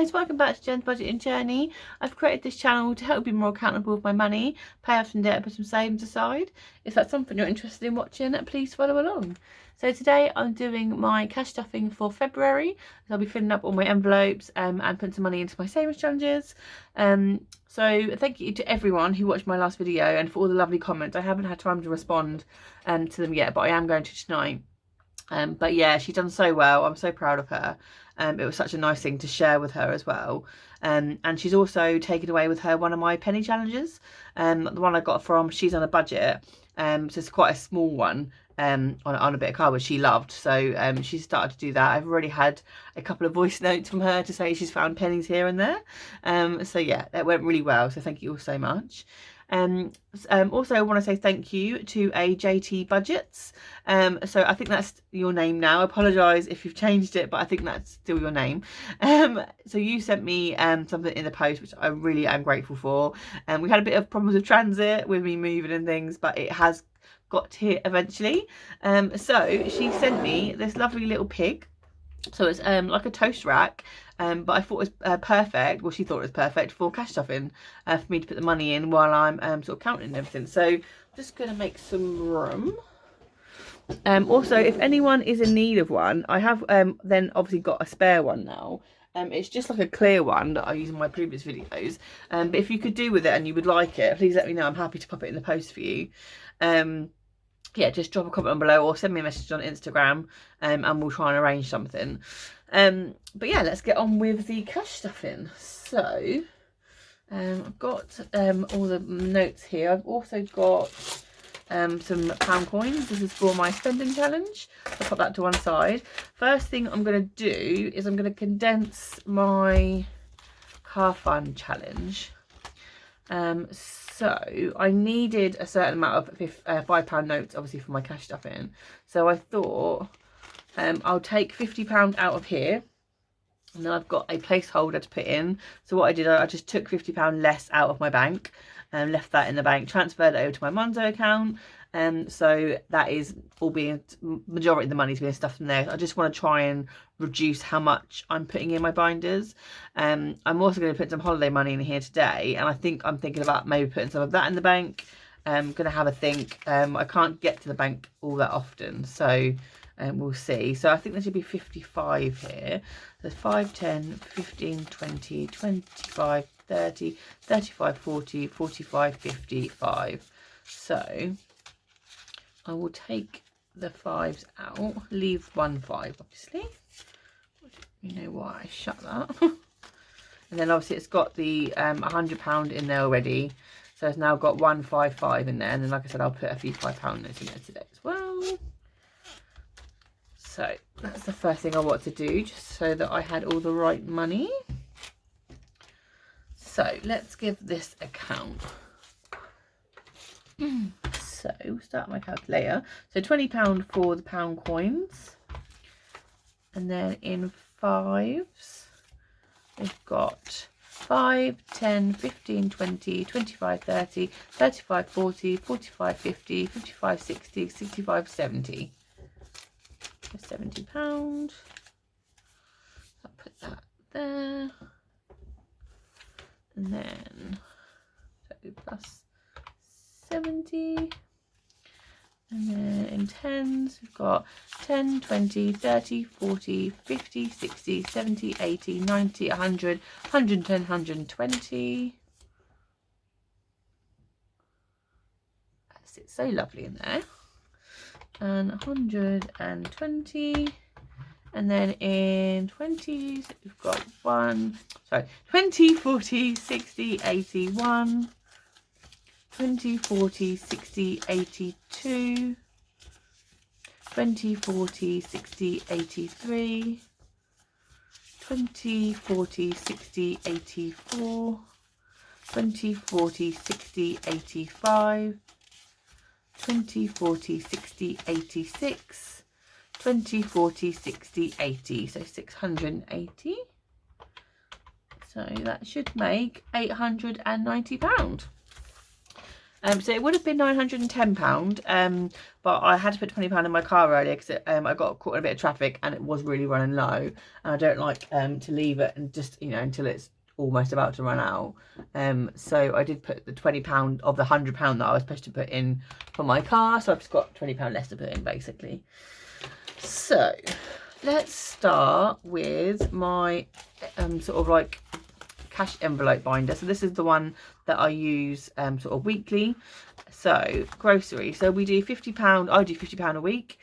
guys, welcome back to Jen's Budgeting Journey. I've created this channel to help you be more accountable with my money, pay off some debt and put some savings aside. If that's something you're interested in watching, please follow along. So today I'm doing my cash stuffing for February. So I'll be filling up all my envelopes and putting some money into my savings challenges. So thank you to everyone who watched my last video and for all the lovely comments. I haven't had time to respond to them yet, but I am going to tonight. But yeah, she's done so well. I'm so proud of her. It was such a nice thing to share with her as well. And she's also taken away with her one of my penny challenges. The one I got from She's on a Budget. So it's quite a small one on a bit of card, which she loved. So she started to do that. I've already had a couple of voice notes from her to say she's found pennies here and there. So yeah, that went really well. So thank you all so much. Also I want to say thank you to a JT Budgets. So I think that's your name now. I apologise if you've changed it, but I think that's still your name. So you sent me something in the post, which I really am grateful for. We had a bit of problems with transit with me moving and things, but it has got here eventually. So she sent me this lovely little pig. So it's like a toast rack, but I thought it was perfect. Well, she thought it was perfect for cash stuffing, for me to put the money in while I'm sort of counting and everything. So I'm just going to make some room. Also, if anyone is in need of one, I have then obviously got a spare one now. It's just like a clear one that I use in my previous videos. But if you could do with it and you would like it, please let me know. I'm happy to pop it in the post for you. Yeah, just drop a comment on below or send me a message on Instagram, and we'll try and arrange something. But yeah, let's get on with the cash stuffing. So I've got all the notes here. I've also got some pound coins. This is for my spending challenge. I'll pop that to one side. First thing I'm going to do is I'm going to condense my car fund challenge. So I needed a certain amount of £5 notes, obviously, for my cash stuffing. So I thought I'll take £50 out of here, and then I've got a placeholder to put in. So what I did, I just took £50 less out of my bank and left that in the bank, transferred it over to my Monzo account. So that is all being, majority of the money is being stuffed in there. I just want to try and reduce how much I'm putting in my binders. I'm also going to put some holiday money in here today, and I'm thinking about maybe putting some of that in the bank. I'm going to have a think. I can't get to the bank all that often, so we'll see. So I think there should be 55 here. There's 5, 10, 15, 20, 25, 30, 35, 40, 45, 55. So I will take the 5s out, leave 1 5, obviously. You know why I shut that. And then obviously it's got the £100 in there already. So it's now got 155 in there. And then, like I said, I'll put a few £5 notes in there today as well. So that's the first thing I want to do, just so that I had all the right money. So let's give this a count. So we'll start my calculator. So £20 for the pound coins. And then in 5s, we've got 5, 10, 15, 20, 25, 30, 35, 40, 45, 50, 55, 60, 65, 70. So £70. I'll put that there. And then, so plus 70. And then in 10s, we've got 10, 20, 30, 40, 50, 60, 70, 80, 90, 100, 110, 120. That sits so lovely in there. And 120. And then in 20s, we've got 20, 40, 60, 81. 20, 40, 60, 82, 20, 40, 60, 83, 20, 40, 60, 84, 20, 40, 60, 85, 20, 40, 60, 86, 20, 40, 60, 80, so 680. So that should make £890. So it would have been £910, but I had to put £20 in my car earlier because I got caught in a bit of traffic and it was really running low, and I don't like to leave it and just, you know, until it's almost about to run out. So I did put the £20 of the £100 that I was supposed to put in for my car, so I've just got £20 less to put in basically. So let's start with my sort of like cash envelope binder. So this is the one that I use sort of weekly. So grocery, so we do £50, I do £50 a week.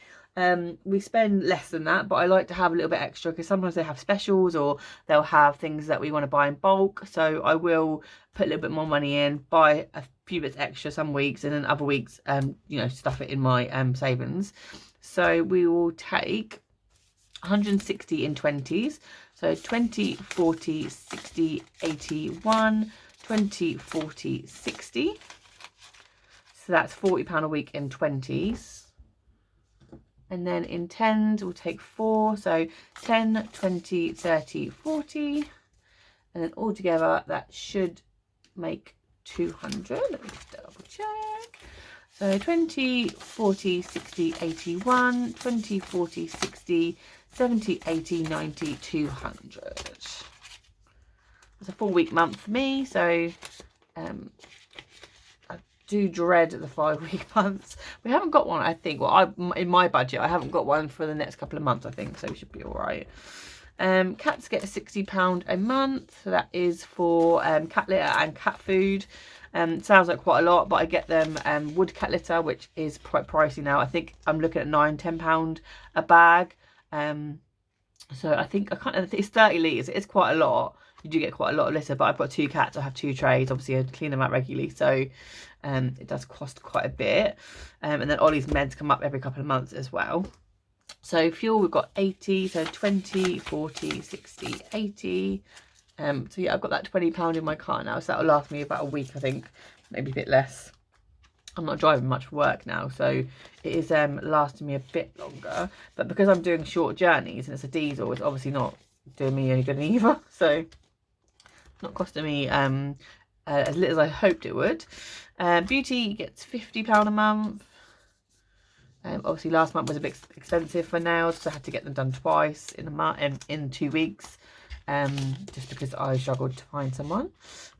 We spend less than that, but I like to have a little bit extra because sometimes they have specials or they'll have things that we want to buy in bulk, so I will put a little bit more money in, buy a few bits extra some weeks, and then other weeks you know, stuff it in my savings. So we will take 160 in 20s, so 20, 40, 60, 81, 20, 40, 60. So that's £40 a week in 20s. And then in 10s we'll take 4, so 10, 20, 30, 40. And then altogether that should make 200. Let me just double check. So 20, 40, 60, 81, 20, 40, 60, 70, 80, 90, 200. It's a 4-week month for me, so I do dread the 5-week months. We haven't got one, I think. Well, in my budget, I haven't got one for the next couple of months, I think, so we should be all right. Cats get £60 a month, so that is for cat litter and cat food. Sounds like quite a lot, but I get them wood cat litter, which is quite pricey now. I think I'm looking at £9–10 a bag. So I think it's 30 litres. It's quite a lot. You do get quite a lot of litter, but I've got 2 cats. I have 2 trays. Obviously, I clean them out regularly, so it does cost quite a bit. And then Ollie's meds come up every couple of months as well. So fuel, we've got 80, so 20, 40, 60, 80. So yeah, I've got that £20 in my car now, so that'll last me about a week, I think, maybe a bit less. I'm not driving much for work now, so it is lasting me a bit longer. But because I'm doing short journeys and it's a diesel, it's obviously not doing me any good either. So not costing me as little as I hoped it would. Beauty gets £50 a month. Obviously last month was a bit expensive for nails, so I had to get them done twice in 2 weeks. Just because I struggled to find someone,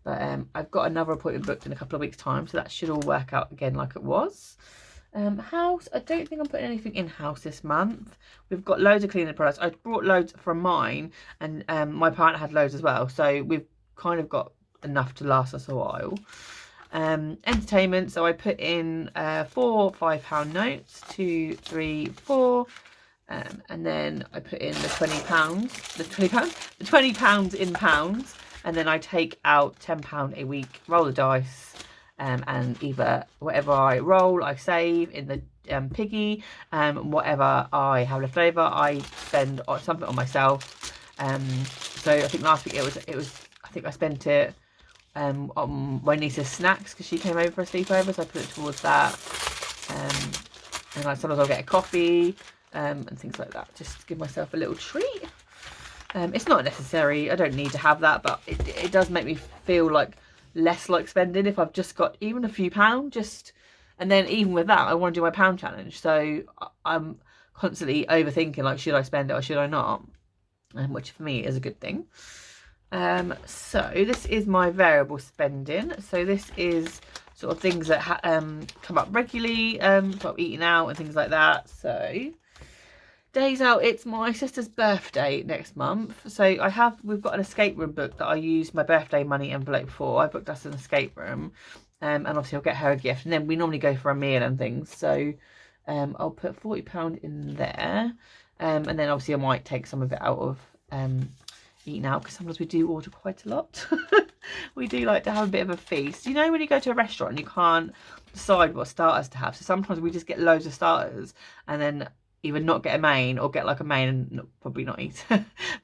but I've got another appointment booked in a couple of weeks time, so that should all work out again like it was. House, I don't think I'm putting anything in house this month. We've got loads of cleaning products. I brought loads from mine, and my partner had loads as well, so we've kind of got enough to last us a while. Entertainment, so I put in 4 £5 notes, 2, 3, 4. And then I put in the £20 in pounds, and then I take out £10 a week, roll the dice, and either whatever I roll, I save in the piggy, whatever I have left over, I spend something on myself. So I think last week it was I think I spent it on my niece's snacks because she came over for a sleepover, so I put it towards that. And sometimes I'll get a coffee. And things like that, just to give myself a little treat. It's not necessary, I don't need to have that, but it does make me feel like less like spending if I've just got even a few pounds. And then even with that, I want to do my pound challenge, so I'm constantly overthinking, like, should I spend it or should I not, which for me is a good thing. So this is my variable spending. So this is sort of things that come up regularly, sort of eating out and things like that. So days out, it's my sister's birthday next month, so we've got an escape room booked that I use my birthday money envelope for. I booked us an escape room, and obviously I'll get her a gift, and then we normally go for a meal and things, so I'll put £40 in there, and then obviously I might take some of it out of eating out, because sometimes we do order quite a lot. We do like to have a bit of a feast, you know, when you go to a restaurant and you can't decide what starters to have, so sometimes we just get loads of starters and then either not get a main or get like a main and probably not eat.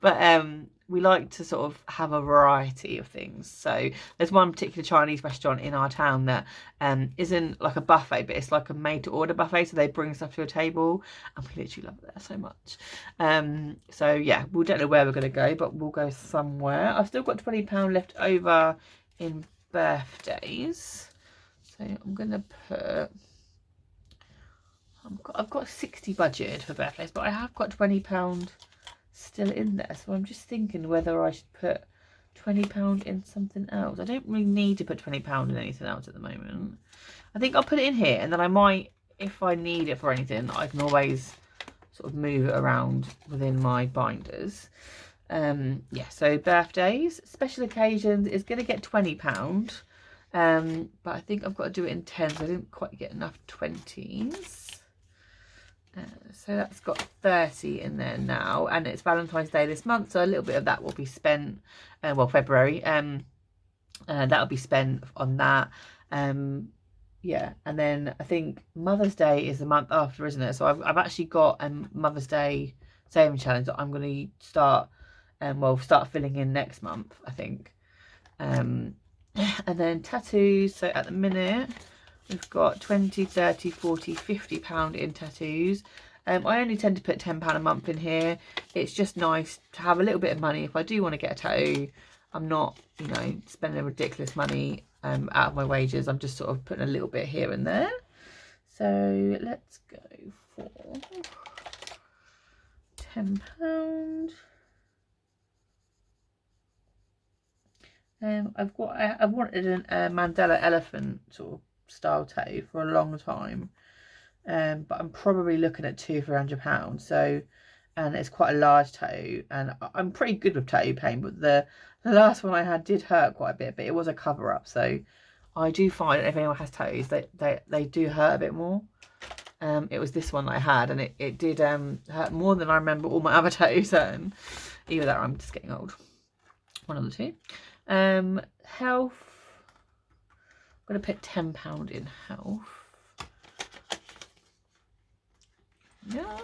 But we like to sort of have a variety of things. So there's one particular Chinese restaurant in our town that isn't like a buffet, but it's like a made to order buffet, so they bring stuff to a table, and we literally love it there so much. So yeah, we don't know where we're going to go, but we'll go somewhere. I've still got £20 left over in birthdays, So I'm gonna put, I've got 60 budgeted for birthdays, but I have got £20 still in there. So I'm just thinking whether I should put £20 in something else. I don't really need to put £20 in anything else at the moment. I think I'll put it in here, and then I might, if I need it for anything, I can always sort of move it around within my binders. Yeah, so birthdays, special occasions is going to get £20. But I think I've got to do it in 10s. I didn't quite get enough 20s. So that's got 30 in there now, and it's Valentine's Day this month, so a little bit of that will be spent, well, February, that'll be spent on that. Yeah, and then I think Mother's Day is the month after, isn't it? So I've actually got a Mother's Day saving challenge that I'm going to start, start filling in next month, I think. And then tattoos, so at the minute we've got 20, 30, 40, £50 in tattoos. I only tend to put £10 a month in here. It's just nice to have a little bit of money if I do want to get a tattoo. I'm not, you know, spending ridiculous money out of my wages. I'm just sort of putting a little bit here and there. So let's go for £10. I've wanted a Mandela elephant sort of style tattoo for a long time, but I'm probably looking at £200-300. So, and it's quite a large tattoo, and I'm pretty good with tattoo pain, but the last one I had did hurt quite a bit, but it was a cover up. So I do find if anyone has tattoos, they do hurt a bit more. It was this one that I had, and it did hurt more than I remember all my other tattoos hurting. Either that or I'm just getting old. One of the two. Health. I'm going to put £10 in health. Yeah.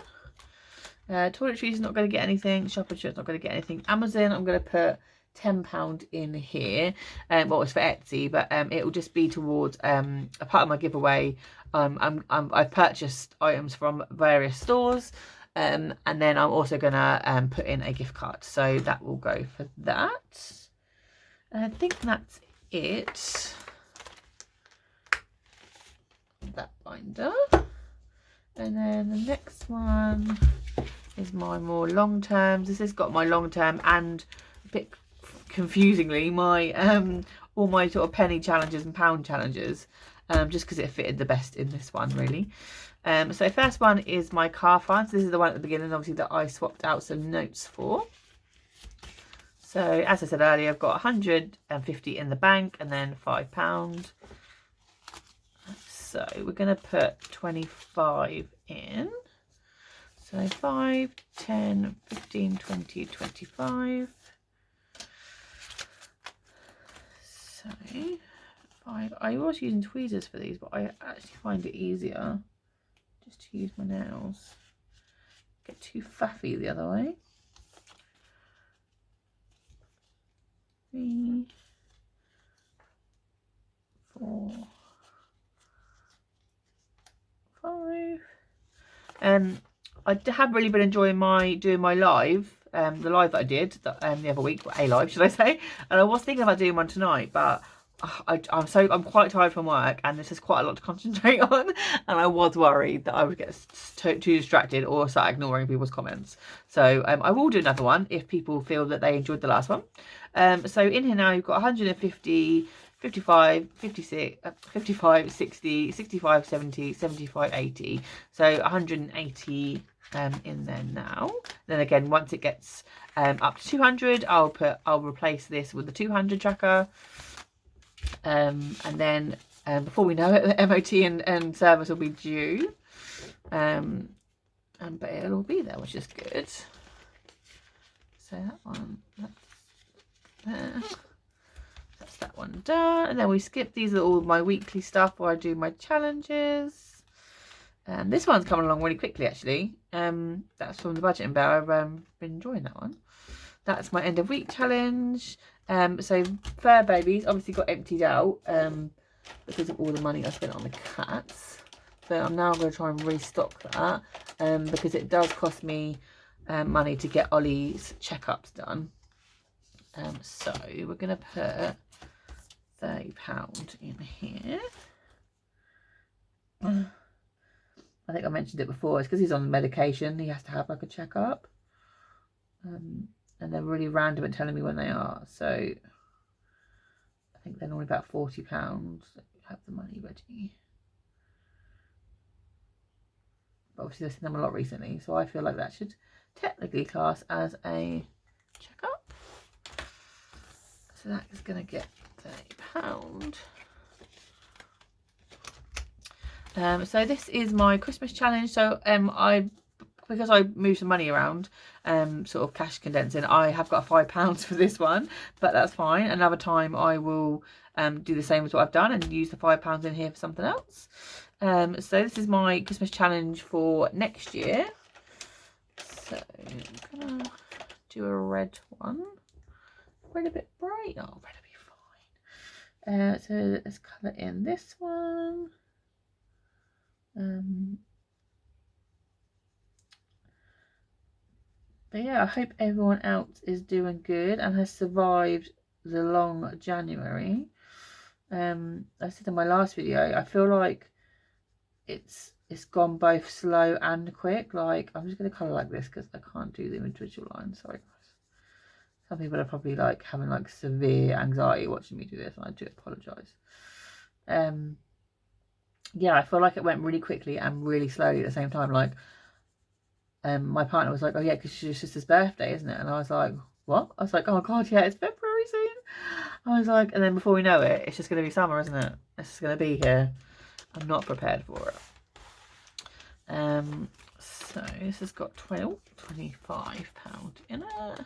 Toiletries is not going to get anything. Shop insurance not going to get anything. Amazon, I'm going to put £10 in here. Well, it's for Etsy, but it will just be towards a part of my giveaway. I've purchased items from various stores, and then I'm also going to put in a gift card. So that will go for that. I think that's it. That binder. And then the next one is my more long terms. This has got my long term and a bit confusingly my all my sort of penny challenges and pound challenges, just because it fitted the best in this one really. So first one is my car fines. This is the one at the beginning, obviously, that I swapped out some notes for. So as I said earlier, I've got 150 in the bank and then £5. So we're going to put 25 in. So 5, 10, 15, 20, 25. So 5. I was using tweezers for these, but I actually find it easier just to use my nails. Get too faffy the other way. 3, 4, 5. I have really been enjoying doing my live, the live that I did the other week, a live should I say, and I was thinking about doing one tonight, but I'm quite tired from work, and this is quite a lot to concentrate on, and I was worried that I would get too distracted or start ignoring people's comments. So I will do another one if people feel that they enjoyed the last one. So in here now you've got 150, 55, 56, 55, 60, 65, 70, 75, 80. So 180 in there now. Then again, once it gets up to 200, I'll replace this with the 200 tracker. And then before we know it, the MOT and service will be due. But it'll all be there, which is good. So that one, that's there. That's that one done. And then we skip. These are all my weekly stuff where I do my challenges. This one's coming along really quickly, actually. That's from the budgeting bear. I've been enjoying that one. That's my end of week challenge. So fur babies obviously got emptied out because of all the money I spent on the cats. So I'm now going to try and restock that because it does cost me money to get Ollie's checkups done. So we're going to put £30 in here. I think I mentioned it before. It's because he's on medication. He has to have like a checkup. And they're really random at telling me when they are. So I think they're normally about £40. Have the money ready. But obviously I've seen them a lot recently, so I feel like that should technically class as a checkup. So that is going to get £30. So this is my Christmas challenge. So because I moved some money around, sort of cash condensing, I have got £5 for this one, but that's fine. Another time I will do the same as what I've done and use the £5 in here for something else. So this is my Christmas challenge for next year. So I'm gonna do a red one. Red a bit bright. Oh, red will be fine. So let's colour in this one. But yeah, I hope everyone else is doing good and has survived the long January. I said in my last video, I feel like it's gone both slow and quick. Like, I'm just going to colour like this because I can't do the individual lines. Sorry guys. Some people are probably like having like severe anxiety watching me do this, and I do apologise. Yeah, I feel like it went really quickly and really slowly at the same time. Like, my partner was like, oh yeah, because it's your sister's birthday, isn't it? And I was like, what? I was like, oh god, yeah, it's February soon. I was like, and then before we know it, it's just going to be summer, isn't it? It's just going to be here. I'm not prepared for it. So this has got £25 in it.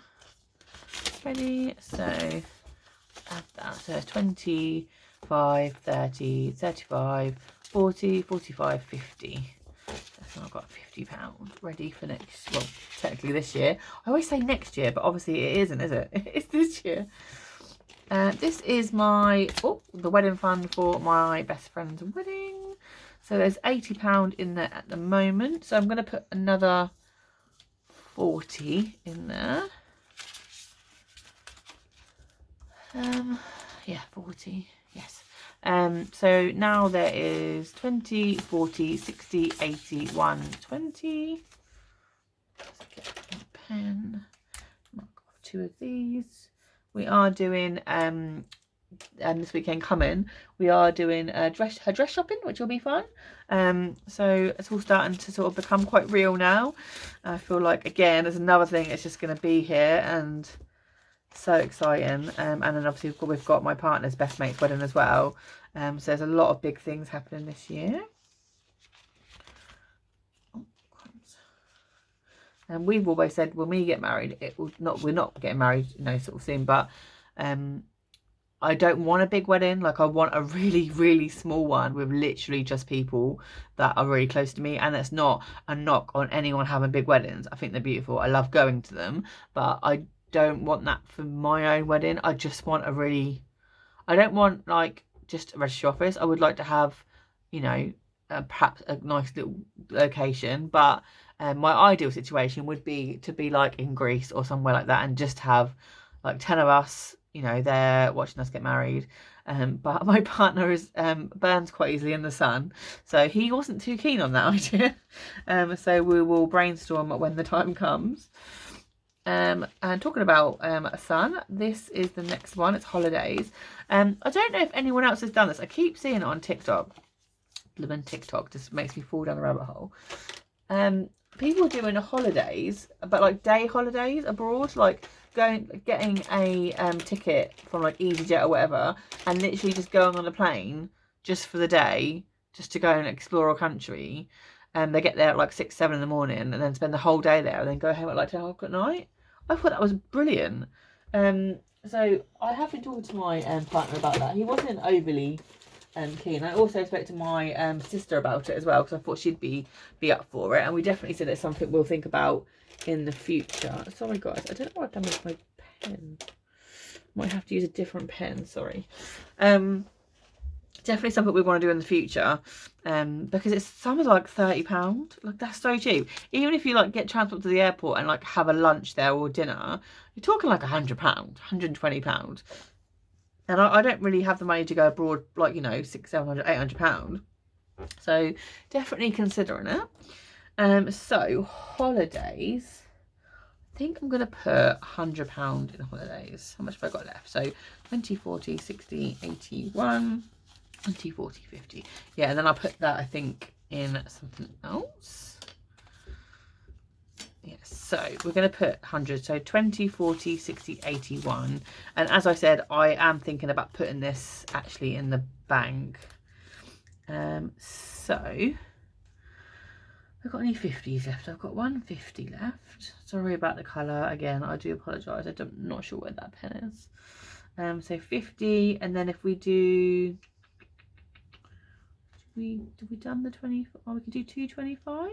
Ready? So add that. So 25, 30, 35, 40, 45, 50. So I've got £50 ready for next, well, technically this year. I always say next year, but obviously it isn't, is it? It's this year. This is my, the wedding fund for my best friend's wedding. So there's £80 in there at the moment. So I'm going to put another 40 in there. Yeah, 40, yes. So now there is 20, 40, 60, 80, 120. Let's get a pen. Mark off 2 of these. We are doing this weekend coming, we are doing her dress shopping, which will be fun. So it's all starting to sort of become quite real now. I feel like, again, there's another thing, it's just going to be here and so exciting. And then obviously we've got my partner's best mate's wedding as well. So there's a lot of big things happening this year. And we've always said when we get married, we're not getting married, you know, sort of soon, but I don't want a big wedding. Like, I want a really, really small one with literally just people that are really close to me. And that's not a knock on anyone having big weddings. I think they're beautiful. I love going to them, but I don't want that for my own wedding. I just want I don't want like just a registry office. I would like to have, you know, perhaps a nice little location, but my ideal situation would be to be like in Greece or somewhere like that and just have like 10 of us, you know, there watching us get married. But my partner is burns quite easily in the sun, so he wasn't too keen on that idea. So we will brainstorm when the time comes. And talking about a sun, this is the next one. It's holidays. I don't know if anyone else has done this. I keep seeing it on TikTok. Blooming TikTok just makes me fall down a rabbit hole. People doing holidays, but like day holidays abroad, like getting a ticket from like EasyJet or whatever, and literally just going on a plane just for the day, just to go and explore a country. They get there at like 6, 7 in the morning and then spend the whole day there and then go home at like 10 o'clock at night. I thought that was brilliant. So I have been talking to my partner about that. He wasn't overly keen. I also spoke to my sister about it as well, because I thought she'd be up for it, and we definitely said it's something we'll think about in the future. Sorry guys, I don't know what I've done with my pen. Might have to use a different pen, sorry. Definitely something we want to do in the future, because some is like £30. Like, that's so cheap. Even if you like get transport to the airport and like have a lunch there or dinner, you're talking like £100, £120. And I don't really have the money to go abroad, like, you know, £600, £700, £800. So definitely considering it. So holidays, I think I'm going to put £100 in holidays. How much have I got left? So 20, 40, 60, 81, 20, 40, 50. Yeah, and then I'll put that, I think, in something else. Yes, so we're going to put 100. So 20, 40, 60, 81. And as I said, I am thinking about putting this actually in the bank. So I've got any 50s left. I've got 150 left. Sorry about the colour. Again, I do apologise. I'm not sure where that pen is. So 50, and then if we do, did we done the 20? Oh, we could do 2 25s.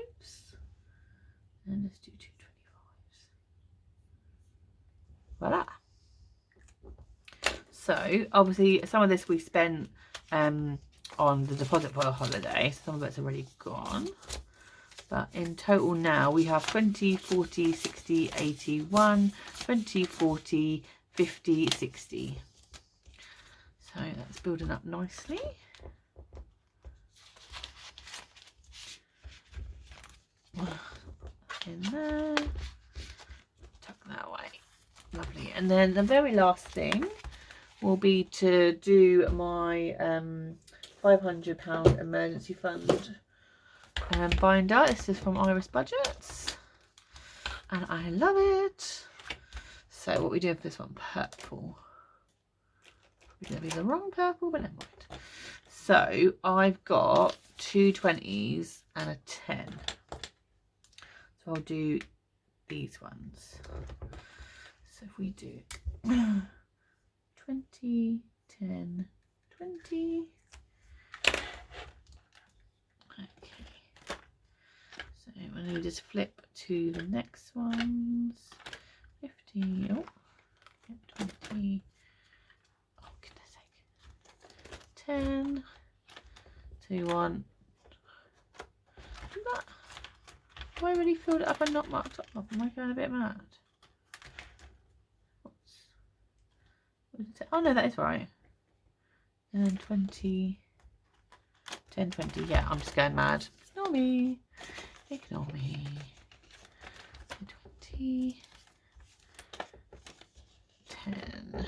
And let's do 2 25s. Voila. So obviously some of this we spent on the deposit for the holiday. Some of it's already gone. But in total now we have 20, 40, 60, 81, 20, 40, 50, 60. So that's building up nicely. In there. Tuck that away. Lovely. And then the very last thing will be to do my £500 emergency fund binder. This is from Iris Budgets and I love it. So what we do for this one, purple. We're going to be the wrong purple, but never mind. So I've got 2 20s and a 10. So I'll do these ones. So if we do 20, 10, 20. Okay. So when we just flip to the next ones, 50, oh, 20, oh goodness sake, 10, 2, 1. That, have I really filled it up and not marked up? Am I going a bit mad? Oh no, that is right. And 20, 10, 20. Yeah, I'm just going mad. Ignore me. Ignore me. 20, 10,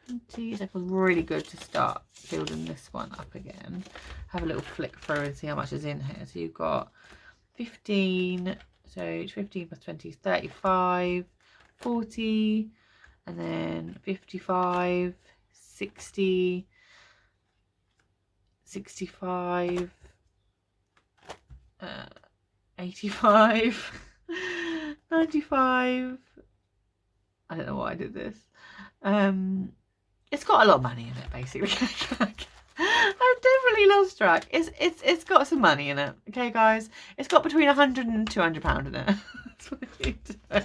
20. So it feels really good to start building this one up again. Have a little flick through and see how much is in here. So you've got 15. So 15 plus 20 is 35, 40. And then 55, 60, 65, 85, 95. I don't know why I did this. It's got a lot of money in it, basically. I've definitely lost track. It's got some money in it. Okay, guys. It's got between £100 and £200 in it. That's what I need to know.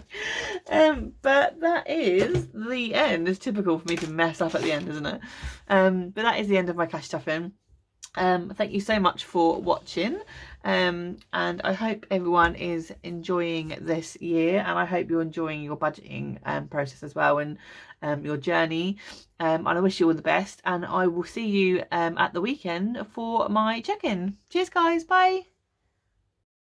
But that is the end. It's typical for me to mess up at the end, isn't it? But that is the end of my cash stuffing. Thank you so much for watching, and I hope everyone is enjoying this year, and I hope you're enjoying your budgeting process as well, and your journey, and I wish you all the best, and I will see you at the weekend for my check-in. Cheers guys, bye.